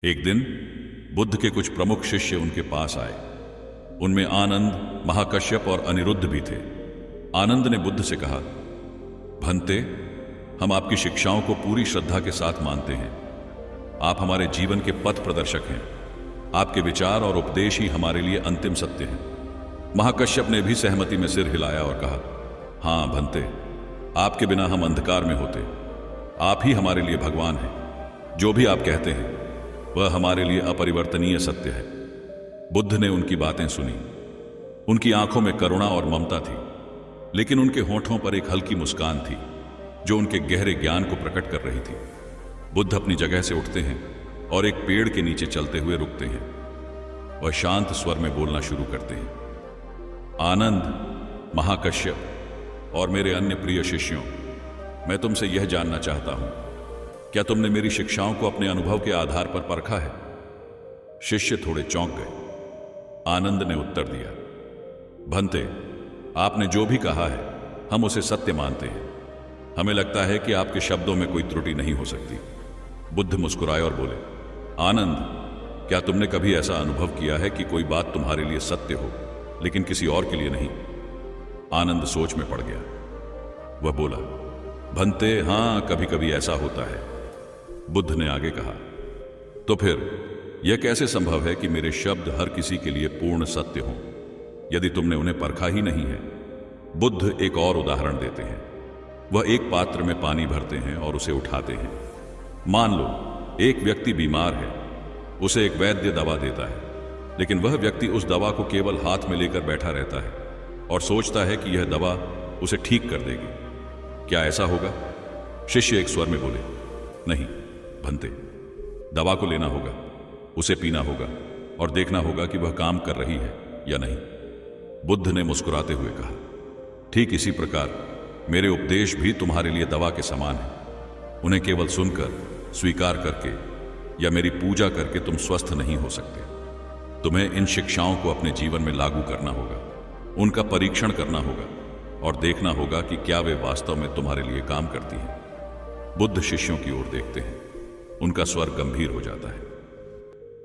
एक दिन बुद्ध के कुछ प्रमुख शिष्य उनके पास आए। उनमें आनंद, महाकश्यप और अनिरुद्ध भी थे। आनंद ने बुद्ध से कहा, भंते, हम आपकी शिक्षाओं को पूरी श्रद्धा के साथ मानते हैं। आप हमारे जीवन के पथ प्रदर्शक हैं। आपके विचार और उपदेश ही हमारे लिए अंतिम सत्य हैं। महाकश्यप ने भी सहमति में सिर हिलाया और कहा, हां भंते, आपके बिना हम अंधकार में होते। आप ही हमारे लिए भगवान हैं। जो भी आप कहते हैं वह हमारे लिए अपरिवर्तनीय सत्य है। बुद्ध ने उनकी बातें सुनी। उनकी आंखों में करुणा और ममता थी, लेकिन उनके होठों पर एक हल्की मुस्कान थी जो उनके गहरे ज्ञान को प्रकट कर रही थी। बुद्ध अपनी जगह से उठते हैं और एक पेड़ के नीचे चलते हुए रुकते हैं। वह शांत स्वर में बोलना शुरू करते हैं, आनंद, महाकश्यप और मेरे अन्य प्रिय शिष्यों, मैं तुमसे यह जानना चाहता हूं, क्या तुमने मेरी शिक्षाओं को अपने अनुभव के आधार पर परखा है? शिष्य थोड़े चौंक गए। आनंद ने उत्तर दिया, भंते, आपने जो भी कहा है हम उसे सत्य मानते हैं। हमें लगता है कि आपके शब्दों में कोई त्रुटि नहीं हो सकती। बुद्ध मुस्कुराए और बोले, आनंद, क्या तुमने कभी ऐसा अनुभव किया है कि कोई बात तुम्हारे लिए सत्य हो लेकिन किसी और के लिए नहीं? आनंद सोच में पड़ गया। वह बोला, भंते, हां, कभी कभी ऐसा होता है। बुद्ध ने आगे कहा, तो फिर यह कैसे संभव है कि मेरे शब्द हर किसी के लिए पूर्ण सत्य हों, यदि तुमने उन्हें परखा ही नहीं है? बुद्ध एक और उदाहरण देते हैं। वह एक पात्र में पानी भरते हैं और उसे उठाते हैं। मान लो एक व्यक्ति बीमार है। उसे एक वैद्य दवा देता है, लेकिन वह व्यक्ति उस दवा को केवल हाथ में लेकर बैठा रहता है और सोचता है कि यह दवा उसे ठीक कर देगी। क्या ऐसा होगा? शिष्य एक स्वर में बोले, नहीं भंते, दवा को लेना होगा, उसे पीना होगा और देखना होगा कि वह काम कर रही है या नहीं। बुद्ध ने मुस्कुराते हुए कहा, ठीक इसी प्रकार मेरे उपदेश भी तुम्हारे लिए दवा के समान है। उन्हें केवल सुनकर, स्वीकार करके या मेरी पूजा करके तुम स्वस्थ नहीं हो सकते। तुम्हें इन शिक्षाओं को अपने जीवन में लागू करना होगा, उनका परीक्षण करना होगा और देखना होगा कि क्या वे वास्तव में तुम्हारे लिए काम करती हैं। बुद्ध शिष्यों की ओर देखते हैं। उनका स्वर गंभीर हो जाता है।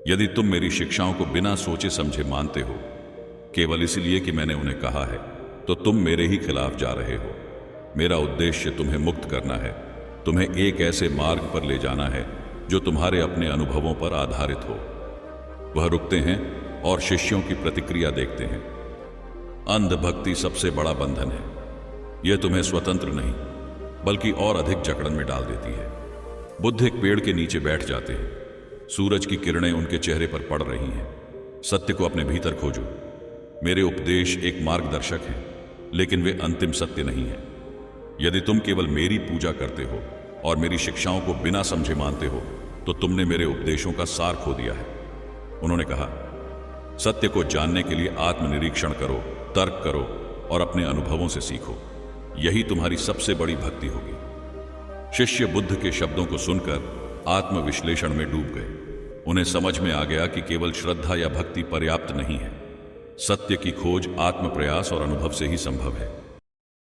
यदि तुम मेरी शिक्षाओं को बिना सोचे समझे मानते हो, केवल इसलिए कि मैंने उन्हें कहा है, तो तुम मेरे ही खिलाफ जा रहे हो। मेरा उद्देश्य तुम्हें मुक्त करना है, तुम्हें एक ऐसे मार्ग पर ले जाना है जो तुम्हारे अपने अनुभवों पर आधारित हो। वह रुकते हैं और शिष्यों की प्रतिक्रिया देखते हैं। अंधभक्ति सबसे बड़ा बंधन है। यह तुम्हें स्वतंत्र नहीं बल्कि और अधिक जकड़न में डाल देती है। बुद्ध एक पेड़ के नीचे बैठ जाते हैं। सूरज की किरणें उनके चेहरे पर पड़ रही हैं। सत्य को अपने भीतर खोजो। मेरे उपदेश एक मार्गदर्शक हैं, लेकिन वे अंतिम सत्य नहीं हैं। यदि तुम केवल मेरी पूजा करते हो और मेरी शिक्षाओं को बिना समझे मानते हो, तो तुमने मेरे उपदेशों का सार खो दिया है। उन्होंने कहा, सत्य को जानने के लिए आत्मनिरीक्षण करो, तर्क करो और अपने अनुभवों से सीखो। यही तुम्हारी सबसे बड़ी भक्ति होगी। शिष्य बुद्ध के शब्दों को सुनकर आत्मविश्लेषण में डूब गए। उन्हें समझ में आ गया कि केवल श्रद्धा या भक्ति पर्याप्त नहीं है। सत्य की खोज आत्म प्रयास और अनुभव से ही संभव है।